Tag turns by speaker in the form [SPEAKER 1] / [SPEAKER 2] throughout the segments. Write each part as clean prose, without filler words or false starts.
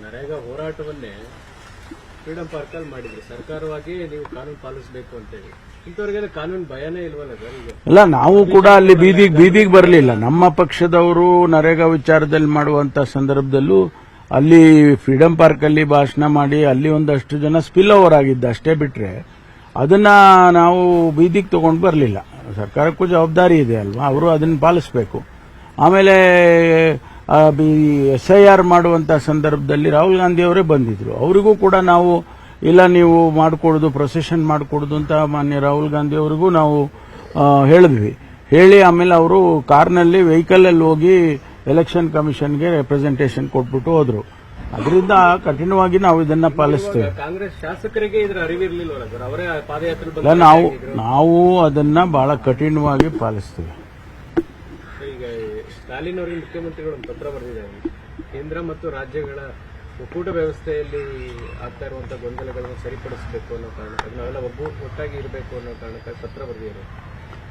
[SPEAKER 1] NREGA ಹೋರಾಟವನ್ನೇ freedom park ಅಲ್ಲಿ ಮಾಡಿದ್ರಿ, ಸರ್ಕಾರವಾಗಿ ನೀವು ಕಾನೂನು ಪಾಲಿಸಬೇಕು ಅಂತೇಳಿ. ಇಂಥವ್ರಿಗೆಲ್ಲ ಕಾನೂನು ಭಯನೇ ಇಲ್ವಲ್ಲ ಸರ್? ಈಗ
[SPEAKER 2] ಇಲ್ಲ, ನಾವು ಕೂಡ ಅಲ್ಲಿ ಬೀದಿಗೆ ಬರಲಿಲ್ಲ. ನಮ್ಮ ಪಕ್ಷದವರು ನರೇಗಾ ವಿಚಾರದಲ್ಲಿ ಮಾಡುವಂತ ಸಂದರ್ಭದಲ್ಲೂ ಅಲ್ಲಿ ಫ್ರೀಡಂ ಪಾರ್ಕ್ ಅಲ್ಲಿ ಭಾಷಣ ಮಾಡಿ ಅಲ್ಲಿ ಒಂದಷ್ಟು ಜನ ಸ್ಪಿಲ್ ಓವರ್ ಆಗಿದ್ದ, ಅಷ್ಟೇ ಬಿಟ್ರೆ ಅದನ್ನ ನಾವು ಬೀದಿಗೆ ತಗೊಂಡು ಬರಲಿಲ್ಲ. ಸರ್ಕಾರಕ್ಕೂ ಜವಾಬ್ದಾರಿ ಇದೆ ಅಲ್ವಾ, ಅವರು ಅದನ್ನ ಪಾಲಿಸಬೇಕು. ಆಮೇಲೆ SIR ಮಾಡುವಂತ ಸಂದರ್ಭದಲ್ಲಿ ರಾಹುಲ್ ಗಾಂಧಿ ಅವರೇ ಬಂದಿದ್ರು, ಅವರಿಗೂ ಕೂಡ ನಾವು ಇಲ್ಲ ನೀವು ಮಾಡಿಕೊಡುದು, ಪ್ರೊಸೆಷನ್ ಮಾಡಿಕೊಡುದು ಅಂತ ಮಾನ್ಯ ರಾಹುಲ್ ಗಾಂಧಿ ಅವರಿಗೂ ನಾವು ಹೇಳಿದ್ವಿ. ಹೇಳಿ ಆಮೇಲೆ ಅವರು ಕಾರ್ನಲ್ಲಿ ವೆಹಿಕಲ್ ಅಲ್ಲಿ ಹೋಗಿ ಎಲೆಕ್ಷನ್ ಕಮಿಷನ್ಗೆ ರೆಪ್ರೆಸೆಂಟೇಷನ್ ಕೊಟ್ಬಿಟ್ಟು ಹೋದ್ರು. ಅದರಿಂದ ಕಠಿಣವಾಗಿ ನಾವು ಇದನ್ನ ಪಾಲಿಸ್ತೇವೆ.
[SPEAKER 1] ಕಾಂಗ್ರೆಸ್ ಶಾಸಕರಿಗೆ ಇದರ ಅರಿವಿರ್ಲಿಲ್ವಲ್ಲ ಸರ್? ಅವರೇ ಪಾದಯಾತ್ರೆ
[SPEAKER 2] ನಾವು ಅದನ್ನ ಬಹಳ ಕಠಿಣವಾಗಿ ಪಾಲಿಸ್ತೇವೆ.
[SPEAKER 1] ಈಗ ಸ್ಟಾಲಿನ್ ಅವರಿಗೆ ಮುಖ್ಯಮಂತ್ರಿಗಳು ಒಂದು ಪತ್ರ ಬರೆದಿದ್ದಾರೆ, ಕೇಂದ್ರ ಮತ್ತು ರಾಜ್ಯಗಳ ಒಕ್ಕೂಟ ವ್ಯವಸ್ಥೆಯಲ್ಲಿ ಆಗ್ತಾ ಇರುವಂತಹ ಗೊಂದಲಗಳನ್ನು ಸರಿಪಡಿಸಬೇಕು ಅನ್ನೋ ಕಾರಣಕ್ಕಾಗಿ ನಾವೆಲ್ಲ ಒಟ್ಟಾಗಿ ಇರಬೇಕು ಅನ್ನೋ ಕಾರಣಕ್ಕಾಗಿ ಪತ್ರ ಬರೆದಿದ್ದಾರೆ.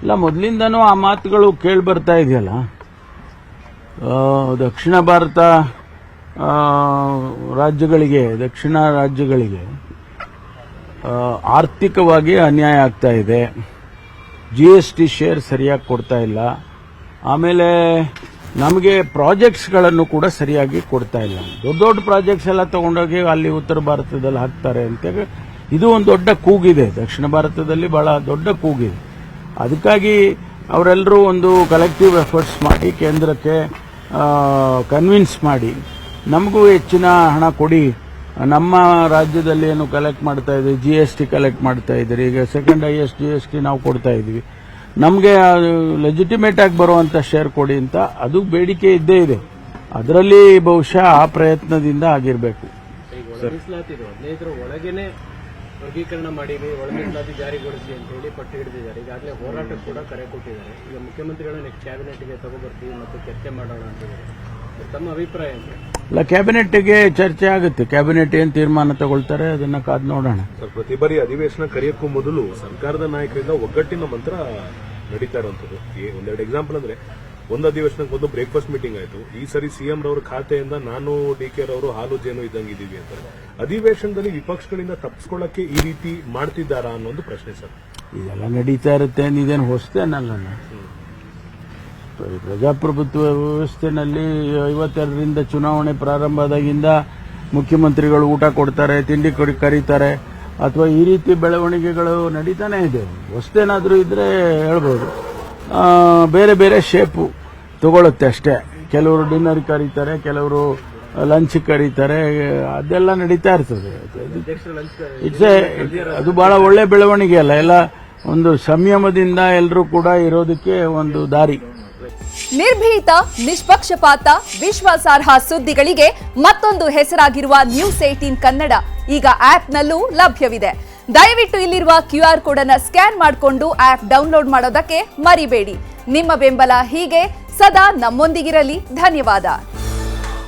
[SPEAKER 2] ಇಲ್ಲ, ಮೊದಲಿಂದನೂ ಆ ಮಾತುಗಳು ಕೇಳಿ ಬರ್ತಾ ಇದೆಯಲ್ಲ. ದಕ್ಷಿಣ ಭಾರತ ದಕ್ಷಿಣ ರಾಜ್ಯಗಳಿಗೆ ಆರ್ಥಿಕವಾಗಿ ಅನ್ಯಾಯ ಆಗ್ತಾ ಇದೆ, GST ಶೇರ್ ಸರಿಯಾಗಿ ಕೊಡ್ತಾ ಇಲ್ಲ, ಆಮೇಲೆ ನಮಗೆ ಪ್ರಾಜೆಕ್ಟ್ಸ್ಗಳನ್ನು ಕೂಡ ಸರಿಯಾಗಿ ಕೊಡ್ತಾ ಇಲ್ಲ. ದೊಡ್ಡ ದೊಡ್ಡ ಪ್ರಾಜೆಕ್ಟ್ಸ್ ಎಲ್ಲ ತಗೊಂಡೋಗಿ ಅಲ್ಲಿ ಉತ್ತರ ಭಾರತದಲ್ಲಿ ಹಾಕ್ತಾರೆ ಅಂತ ಇದು ಒಂದು ದೊಡ್ಡ ಕೂಗಿದೆ. ದಕ್ಷಿಣ ಭಾರತದಲ್ಲಿ ಬಹಳ ದೊಡ್ಡ ಕೂಗಿದೆ. ಅದಕ್ಕಾಗಿ ಅವರೆಲ್ಲರೂ ಒಂದು ಕಲೆಕ್ಟಿವ್ ಎಫರ್ಟ್ಸ್ ಮಾಡಿ ಕೇಂದ್ರಕ್ಕೆ ಕನ್ವಿನ್ಸ್ ಮಾಡಿ ನಮಗೂ ಹೆಚ್ಚಿನ ಹಣ ಕೊಡಿ, ನಮ್ಮ ರಾಜ್ಯದಲ್ಲಿ ಏನು ಕಲೆಕ್ಟ್ ಮಾಡ್ತಾ ಇದ್ದೀವಿ, GST ಕಲೆಕ್ಟ್ ಮಾಡ್ತಾ ಇದ್ದೀರಿ, ಈಗ ಸೆಕೆಂಡ್ ಹೈಯೆಸ್ಟ್ GST ನಾವು ಕೊಡ್ತಾ ಇದ್ದೀವಿ, ನಮಗೆ ಲೆಜಿಟಿಮೇಟ್ ಆಗಿ ಬರುವಂತ ಶೇರ್ ಕೊಡಿ ಅಂತ ಅದು ಬೇಡಿಕೆ ಇದ್ದೇ ಇದೆ. ಅದರಲ್ಲಿ ಬಹುಶಃ ಆ ಪ್ರಯತ್ನದಿಂದ ಆಗಿರಬೇಕು.
[SPEAKER 1] ಒಳಗೇನೆ ವರ್ಗೀಕರಣ ಮಾಡಿ ಒಳ ಮೀಸಲಾತಿ ಜಾರಿಗೊಳಿಸಿ ಅಂತ ಹೇಳಿ ಪಟ್ಟು ಹಿಡಿದಿದ್ದಾರೆ. ಈಗಾಗಲೇ ಹೋರಾಟ ಕೂಡ ಕರೆ ಕೊಟ್ಟಿದ್ದಾರೆ. ಈಗ ಮುಖ್ಯಮಂತ್ರಿಗಳು ನೆಕ್ಸ್ಟ್ ಕ್ಯಾಬಿನೆಟ್ಗೆ ತಗೋಬರ್ತೀವಿ ಮತ್ತು ಚರ್ಚೆ ಮಾಡೋಣ ಅಂತಿದ್ದಾರೆ. ತಮ್ಮ ಅಭಿಪ್ರಾಯ ಏನು?
[SPEAKER 2] ಇಲ್ಲ, ಕ್ಯಾಬಿನೆಟ್ಗೆ ಚರ್ಚೆ ಆಗುತ್ತೆ. ಕ್ಯಾಬಿನೆಟ್ ಏನ್ ತೀರ್ಮಾನ ತಗೊಳ್ತಾರೆ ಅದನ್ನ ಕಾದ್ ನೋಡೋಣ.
[SPEAKER 3] ಪ್ರತಿ ಬಾರಿ ಅಧಿವೇಶನ ಕರೆಯೋಕ್ಕೂ ಮೊದಲು ಸರ್ಕಾರದ ನಾಯಕರಿಂದ ಒಗ್ಗಟ್ಟಿನ ಮಂತ್ರ ನಡೀತಾ ಇರುವಂತದ್ದು. ಒಂದೆರಡು ಎಕ್ಸಾಂಪಲ್ ಅಂದ್ರೆ, ಒಂದು ಅಧಿವೇಶನಕ್ಕೆ ಒಂದು ಬ್ರೇಕ್ಫಾಸ್ಟ್ ಮೀಟಿಂಗ್ ಆಯಿತು. ಈ ಸರಿ ಸಿಎಂ ರವರ ಖಾತೆಯಿಂದ ನಾನು DK ರವರು ಹಾಲು ಜೇನು ಇದ್ದಂಗಿದ್ದೀವಿ ಅಂತಾರೆ. ಅಧಿವೇಶನದಲ್ಲಿ ವಿಪಕ್ಷಗಳಿಂದ ತಪ್ಪಿಸ್ಕೊಳ್ಳಕ್ಕೆ ಈ ರೀತಿ ಮಾಡ್ತಿದ್ದಾರಾ ಅನ್ನೋ ಪ್ರಶ್ನೆ ಸರ್.
[SPEAKER 2] ಇದೆಲ್ಲ ನಡೀತಾ ಇರುತ್ತೆ, ಇದೇನು ಹೊಸತೇನಲ್ಲ. ಪ್ರಜಾಪ್ರಭುತ್ವ ವ್ಯವಸ್ಥೆನಲ್ಲಿ 52ರಿಂದ ಚುನಾವಣೆ ಪ್ರಾರಂಭ ಆದಾಗಿಂದ ಮುಖ್ಯಮಂತ್ರಿಗಳು ಊಟ ಕೊಡ್ತಾರೆ, ತಿಂಡಿ ಕರೀತಾರೆ, ಅಥವಾ ಈ ರೀತಿ ಬೆಳವಣಿಗೆಗಳು ನಡೀತಾನೆ ಇದೆ. ಹೊಸತೇನಾದ್ರೂ ಇದ್ರೆ ಹೇಳ್ಬೋದು. ಬೇರೆ ಬೇರೆ ಶೇಪು ತಗೊಳುತ್ತೆ ಅಷ್ಟೇ. ಕೆಲವರು ಡಿನ್ನರ್ ಕರೀತಾರೆ, ಕೆಲವರು ಲಂಚ್ ಕರೀತಾರೆ, ಅದೆಲ್ಲ ನಡೀತಾ ಇರ್ತದೆ. ಅದು ಬಹಳ ಒಳ್ಳೆ ಬೆಳವಣಿಗೆ ಅಲ್ಲ. ಎಲ್ಲ ಒಂದು ಸಂಯಮದಿಂದ ಎಲ್ಲರೂ ಕೂಡ ಇರೋದಕ್ಕೆ ಒಂದು ದಾರಿ.
[SPEAKER 4] ನಿರ್ಭೀತ, ನಿಷ್ಪಕ್ಷಪಾತ, ವಿಶ್ವಾಸಾರ್ಹ ಸುದ್ದಿಗಳಿಗೆ ಮತ್ತೊಂದು ಹೆಸರಾಗಿರುವ News18 ಕನ್ನಡ ಈಗ ಆಪ್ನಲ್ಲೂ ಲಭ್ಯವಿದೆ. ದಯವಿಟ್ಟು ಇಲ್ಲಿರುವ QR ಕೋಡ್ ಅನ್ನು ಸ್ಕ್ಯಾನ್ ಮಾಡಿಕೊಂಡು ಆಪ್ ಡೌನ್ಲೋಡ್ ಮಾಡೋದಕ್ಕೆ ಮರಿಬೇಡಿ. ನಿಮ್ಮ ಬೆಂಬಲ ಹೀಗೆ ಸದಾ ನಮ್ಮೊಂದಿಗಿರಲಿ. ಧನ್ಯವಾದ.